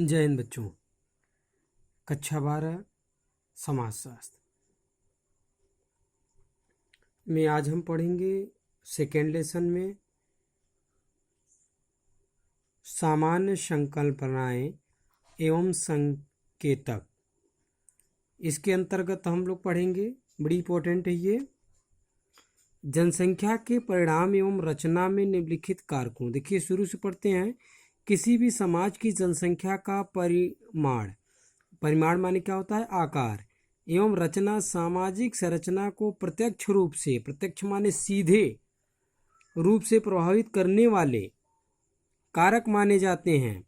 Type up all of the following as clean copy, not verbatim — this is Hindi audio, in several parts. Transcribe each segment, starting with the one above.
जय हिंद बच्चों। कक्षा 12 समाजशास्त्र में आज हम पढ़ेंगे सेकेंड लेसन में सामान्य संकल्पनाएं एवं संकेतक। इसके अंतर्गत हम लोग पढ़ेंगे, बड़ी इंपॉर्टेंट है ये, जनसंख्या के परिणाम एवं रचना में निम्नलिखित कारकों। देखिए शुरू से पढ़ते हैं। किसी भी समाज की जनसंख्या का परिमाण माने क्या होता है? आकार एवं रचना सामाजिक संरचना को प्रत्यक्ष माने सीधे रूप से प्रभावित करने वाले कारक माने जाते हैं।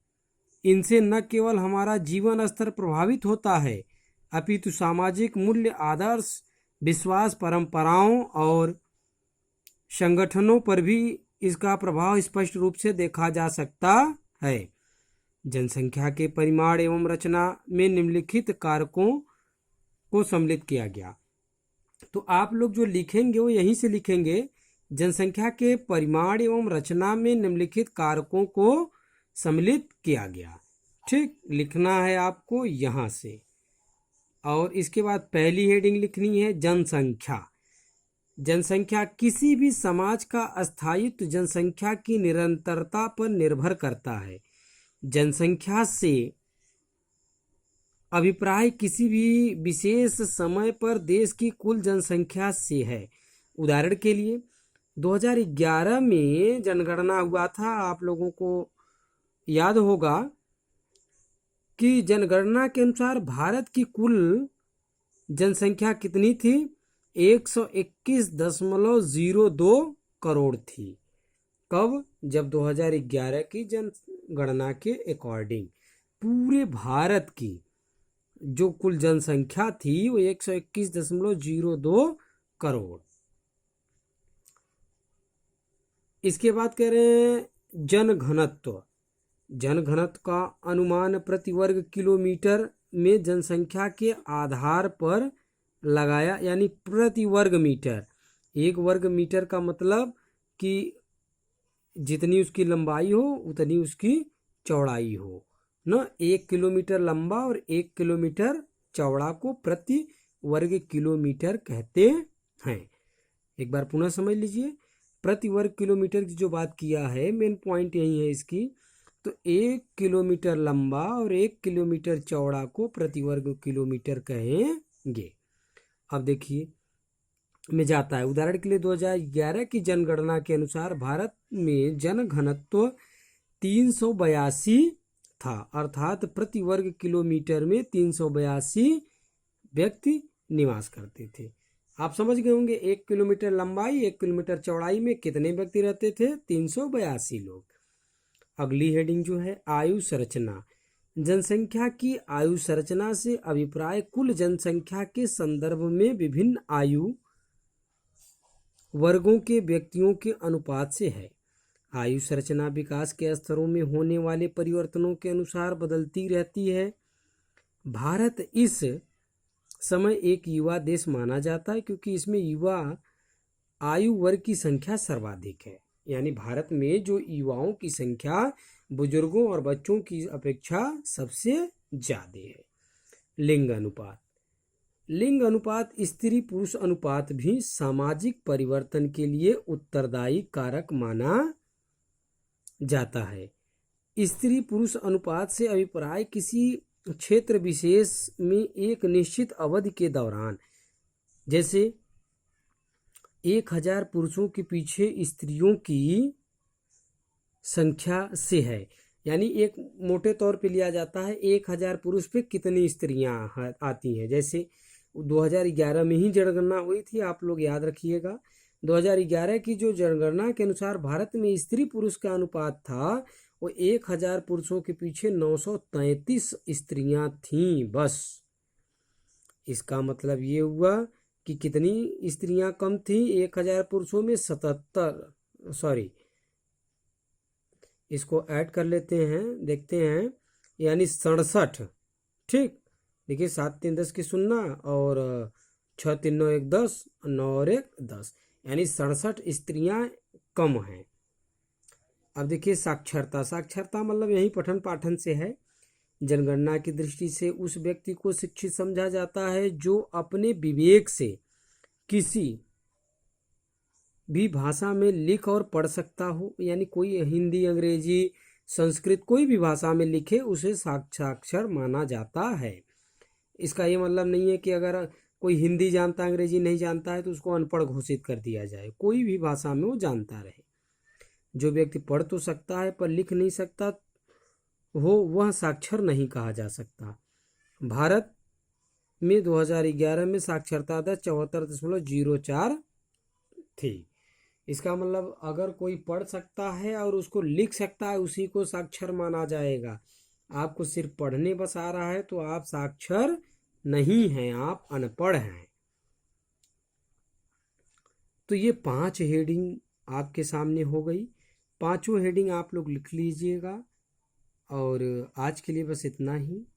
इनसे न केवल हमारा जीवन स्तर प्रभावित होता है अपितु सामाजिक मूल्य, आदर्श, विश्वास, परंपराओं और संगठनों पर भी इसका प्रभाव स्पष्ट रूप से देखा जा सकता है। जनसंख्या के परिमाण एवं रचना में निम्नलिखित कारकों को सम्मिलित किया गया। तो आप लोग जो लिखेंगे वो यहीं से लिखेंगे, जनसंख्या के परिमाण एवं रचना में निम्नलिखित कारकों को सम्मिलित किया गया। ठीक, लिखना है आपको यहाँ से। और इसके बाद पहली हेडिंग लिखनी है जनसंख्या। जनसंख्या किसी भी समाज का स्थायित्व जनसंख्या की निरंतरता पर निर्भर करता है। जनसंख्या से अभिप्राय किसी भी विशेष समय पर देश की कुल जनसंख्या से है। उदाहरण के लिए 2011 में जनगणना हुआ था। आप लोगों को याद होगा कि जनगणना के अनुसार भारत की कुल जनसंख्या कितनी थी? 121.02 करोड़ थी। कब? जब 2011 की जनगणना के अकॉर्डिंग पूरे भारत की जो कुल जनसंख्या थी वो 121.02 करोड़। इसके बाद कह रहे हैं जनघनत्व। जनघनत्व का अनुमान प्रति वर्ग किलोमीटर में जनसंख्या के आधार पर लगाया, यानी प्रति वर्ग मीटर। एक वर्ग मीटर का मतलब कि जितनी उसकी लंबाई हो उतनी उसकी चौड़ाई हो न। 1 किलोमीटर लंबा और 1 किलोमीटर चौड़ा को प्रति वर्ग किलोमीटर कहते हैं। एक बार पुनः समझ लीजिए, प्रति वर्ग किलोमीटर की जो बात किया है, मेन पॉइंट यही है इसकी। तो 1 किलोमीटर लंबा और 1 किलोमीटर चौड़ा को प्रति वर्ग किलोमीटर कहेंगे। अब देखिए में जाता है, उदाहरण के लिए 2011 की जनगणना के अनुसार भारत में जनघनत्व 382 था, अर्थात प्रति वर्ग किलोमीटर में 382 व्यक्ति निवास करते थे। आप समझ गए होंगे, 1 किलोमीटर लंबाई 1 किलोमीटर चौड़ाई में कितने व्यक्ति रहते थे? 382 लोग। अगली हेडिंग जो है आयु संरचना। जनसंख्या की आयु संरचना से अभिप्राय कुल जनसंख्या के संदर्भ में विभिन्न आयु वर्गों के व्यक्तियों के अनुपात से है। आयु संरचना विकास के स्तरों में होने वाले परिवर्तनों के अनुसार बदलती रहती है। भारत इस समय एक युवा देश माना जाता है क्योंकि इसमें युवा आयु वर्ग की संख्या सर्वाधिक है। यानी भारत में जो युवाओं की संख्या बुजुर्गों और बच्चों की अपेक्षा सबसे ज्यादा है। लिंग अनुपात। लिंग अनुपात स्त्री पुरुष अनुपात भी सामाजिक परिवर्तन के लिए उत्तरदायी कारक माना जाता है। स्त्री पुरुष अनुपात से अभिप्राय किसी क्षेत्र विशेष में एक निश्चित अवधि के दौरान, जैसे 1000 पुरुषों के पीछे स्त्रियों की संख्या से है। यानी एक मोटे तौर पे लिया जाता है 1000 पुरुष पे कितनी स्त्रियां आती हैं। जैसे 2011 में ही जनगणना हुई थी, आप लोग याद रखिएगा। 2011 की जो जनगणना के अनुसार भारत में स्त्री पुरुष का अनुपात था वो 1000 पुरुषों के पीछे 933 स्त्रियां थीं बस। इसका मतलब ये हुआ कि कितनी स्त्रियां कम थीं? 1000 पुरुषों में 77, इसको ऐड कर लेते हैं, देखते हैं, यानी 67। ठीक, देखिए 7 3 10 की सुनना, और 6 3 9 1 10, 9 और 1 10, यानी 67 स्त्रियां कम हैं। अब देखिए साक्षरता। साक्षरता मतलब यही पठन पाठन से है। जनगणना की दृष्टि से उस व्यक्ति को शिक्षित समझा जाता है जो अपने विवेक से किसी भी भाषा में लिख और पढ़ सकता हो, यानी कोई हिंदी, अंग्रेजी, संस्कृत कोई भी भाषा में लिखे उसे साक्षर माना जाता है। इसका ये मतलब नहीं है कि अगर कोई हिंदी जानता अंग्रेजी नहीं जानता है तो उसको अनपढ़ घोषित कर दिया जाए। कोई भी भाषा में वो जानता रहे। जो व्यक्ति पढ़ तो सकता है पर लिख नहीं सकता हो वह साक्षर नहीं कहा जा सकता। भारत में 2011 में साक्षरता दर 74.04 थी। इसका मतलब अगर कोई पढ़ सकता है और उसको लिख सकता है उसी को साक्षर माना जाएगा। आपको सिर्फ पढ़ने बस आ रहा है तो आप साक्षर नहीं हैं, आप अनपढ़ हैं। तो ये 5 हेडिंग आपके सामने हो गई। 5 हेडिंग आप लोग लिख लीजिएगा। और आज के लिए बस इतना ही।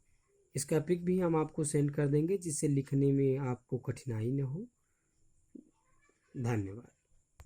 इसका पिक भी हम आपको सेंड कर देंगे जिससे लिखने में आपको कठिनाई न हो। धन्यवाद।